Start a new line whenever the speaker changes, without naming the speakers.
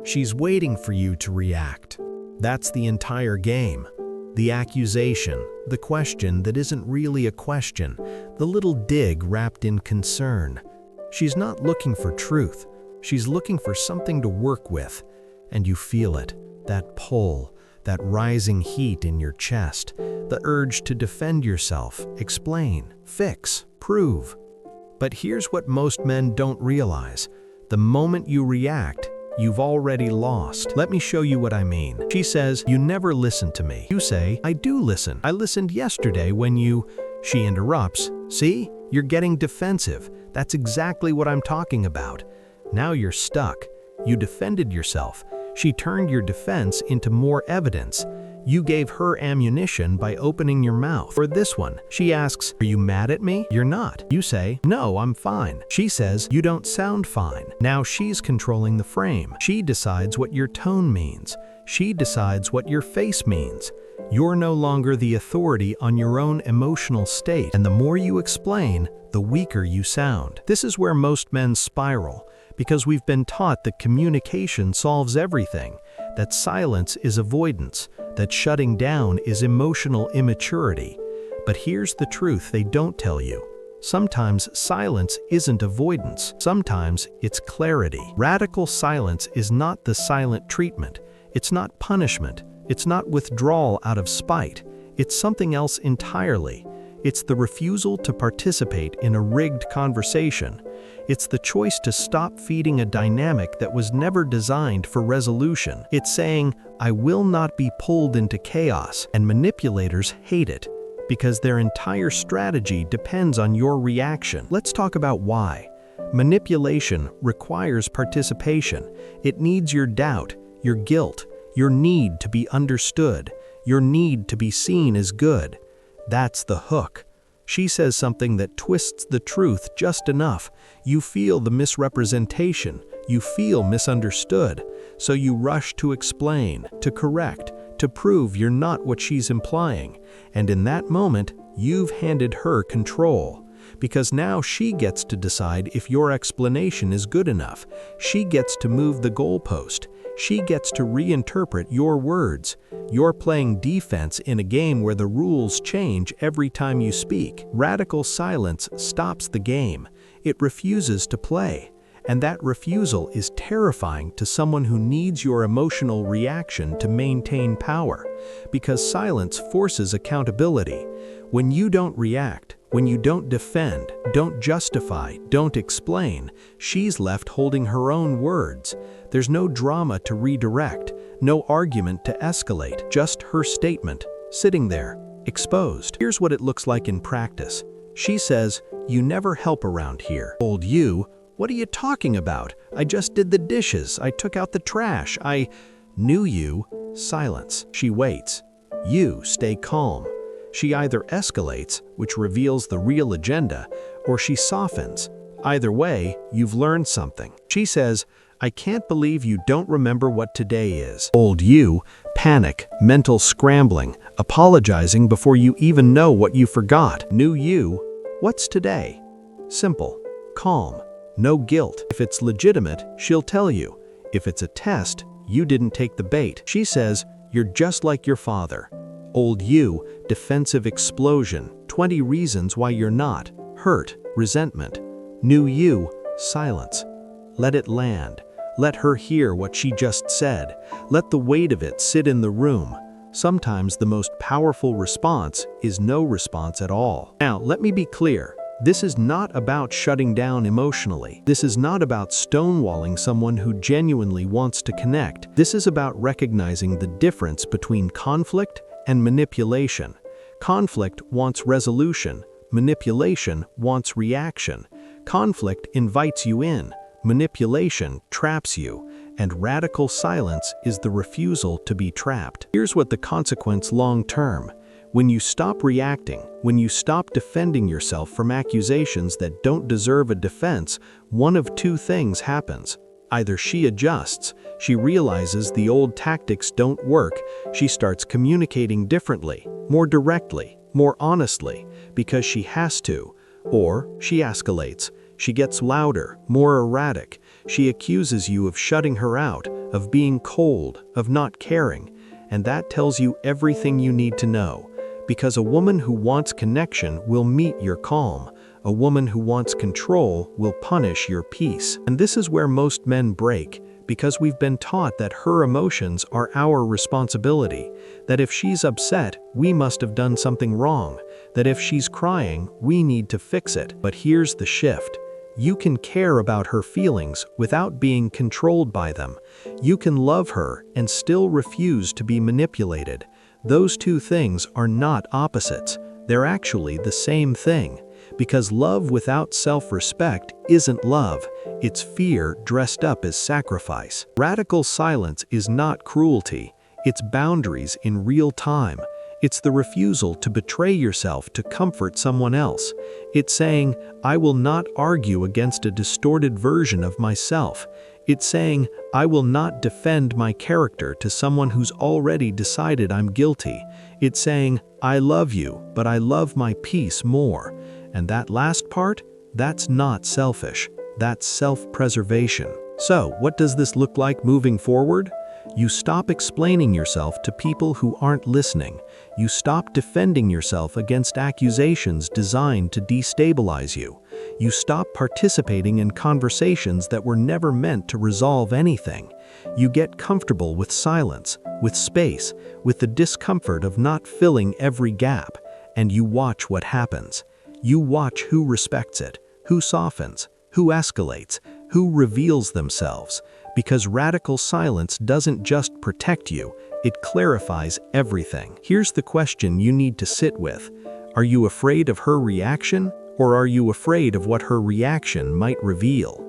She's waiting for you to react. That's the entire game. The accusation, the question that isn't really a question, the little dig wrapped in concern. She's not looking for truth. She's looking for something to work with. And you feel it, that pull, that rising heat in your chest, the urge to defend yourself, explain, fix, prove. But here's what most men don't realize. The moment you react, you've already lost. Let me show you what I mean. She says, "You never listen to me." You say, "I do listen. I listened yesterday when you..." She interrupts, "See? You're getting defensive. That's exactly what I'm talking about." Now you're stuck. You defended yourself. She turned your defense into more evidence. You gave her ammunition by opening your mouth. Or this one, she asks, "Are you mad at me?" You're not. You say, "No, I'm fine." She says, "You don't sound fine." Now she's controlling the frame. She decides what your tone means. She decides what your face means. You're no longer the authority on your own emotional state, and the more you explain, the weaker you sound. This is where most men spiral, because we've been taught that communication solves everything, that silence is avoidance, that shutting down is emotional immaturity. But here's the truth they don't tell you. Sometimes silence isn't avoidance. Sometimes it's clarity. Radical silence is not the silent treatment. It's not punishment. It's not withdrawal out of spite. It's something else entirely. It's the refusal to participate in a rigged conversation. It's the choice to stop feeding a dynamic that was never designed for resolution. It's saying, "I will not be pulled into chaos," and manipulators hate it, because their entire strategy depends on your reaction. Let's talk about why. Manipulation requires participation. It needs your doubt, your guilt, your need to be understood, your need to be seen as good. That's the hook. She says something that twists the truth just enough. You feel the misrepresentation. You feel misunderstood. So you rush to explain, to correct, to prove you're not what she's implying. And in that moment, you've handed her control. Because now she gets to decide if your explanation is good enough. She gets to move the goalpost. She gets to reinterpret your words. You're playing defense in a game where the rules change every time you speak. Radical silence stops the game. It refuses to play. And that refusal is terrifying to someone who needs your emotional reaction to maintain power. Because silence forces accountability. When you don't react, when you don't defend, don't justify, don't explain, she's left holding her own words. There's no drama to redirect, no argument to escalate, just her statement, sitting there, exposed. Here's what it looks like in practice. She says, "You never help around here." Old you, "What are you talking about? I just did the dishes. I took out the trash. I..." New you, silence. She waits. You stay calm. She either escalates, which reveals the real agenda, or she softens. Either way, you've learned something. She says, "I can't believe you don't remember what today is." Old you, panic, mental scrambling, apologizing before you even know what you forgot. New you, "What's today?" Simple, calm, no guilt. If it's legitimate, she'll tell you. If it's a test, you didn't take the bait. She says, "You're just like your father." Old you, defensive explosion, 20 reasons why you're not, hurt, resentment. New you, silence. Let it land. Let her hear what she just said. Let the weight of it sit in the room. Sometimes the most powerful response is no response at all. Now, let me be clear. This is not about shutting down emotionally. This is not about stonewalling someone who genuinely wants to connect. This is about recognizing the difference between conflict and manipulation. Conflict wants resolution. Manipulation wants reaction. Conflict invites you in. Manipulation traps you. And radical silence is the refusal to be trapped. Here's what the consequence long-term. When you stop reacting, when you stop defending yourself from accusations that don't deserve a defense, one of two things happens. Either she adjusts, she realizes the old tactics don't work, she starts communicating differently, more directly, more honestly, because she has to, or she escalates. She gets louder, more erratic. She accuses you of shutting her out, of being cold, of not caring, and that tells you everything you need to know. Because a woman who wants connection will meet your calm. A woman who wants control will punish your peace. And this is where most men break, because we've been taught that her emotions are our responsibility, that if she's upset, we must have done something wrong, that if she's crying, we need to fix it. But here's the shift. You can care about her feelings without being controlled by them. You can love her and still refuse to be manipulated. Those two things are not opposites. They're actually the same thing. Because love without self-respect isn't love, it's fear dressed up as sacrifice. Radical silence is not cruelty, it's boundaries in real time. It's the refusal to betray yourself to comfort someone else. It's saying, I will not argue against a distorted version of myself. It's saying, I will not defend my character to someone who's already decided I'm guilty. It's saying, I love you, but I love my peace more. And that last part, that's not selfish. That's self-preservation. So, what does this look like moving forward? You stop explaining yourself to people who aren't listening. You stop defending yourself against accusations designed to destabilize you. You stop participating in conversations that were never meant to resolve anything. You get comfortable with silence, with space, with the discomfort of not filling every gap, and you watch what happens. You watch who respects it, who softens, who escalates, who reveals themselves. Because radical silence doesn't just protect you, it clarifies everything. Here's the question you need to sit with. Are you afraid of her reaction, or are you afraid of what her reaction might reveal?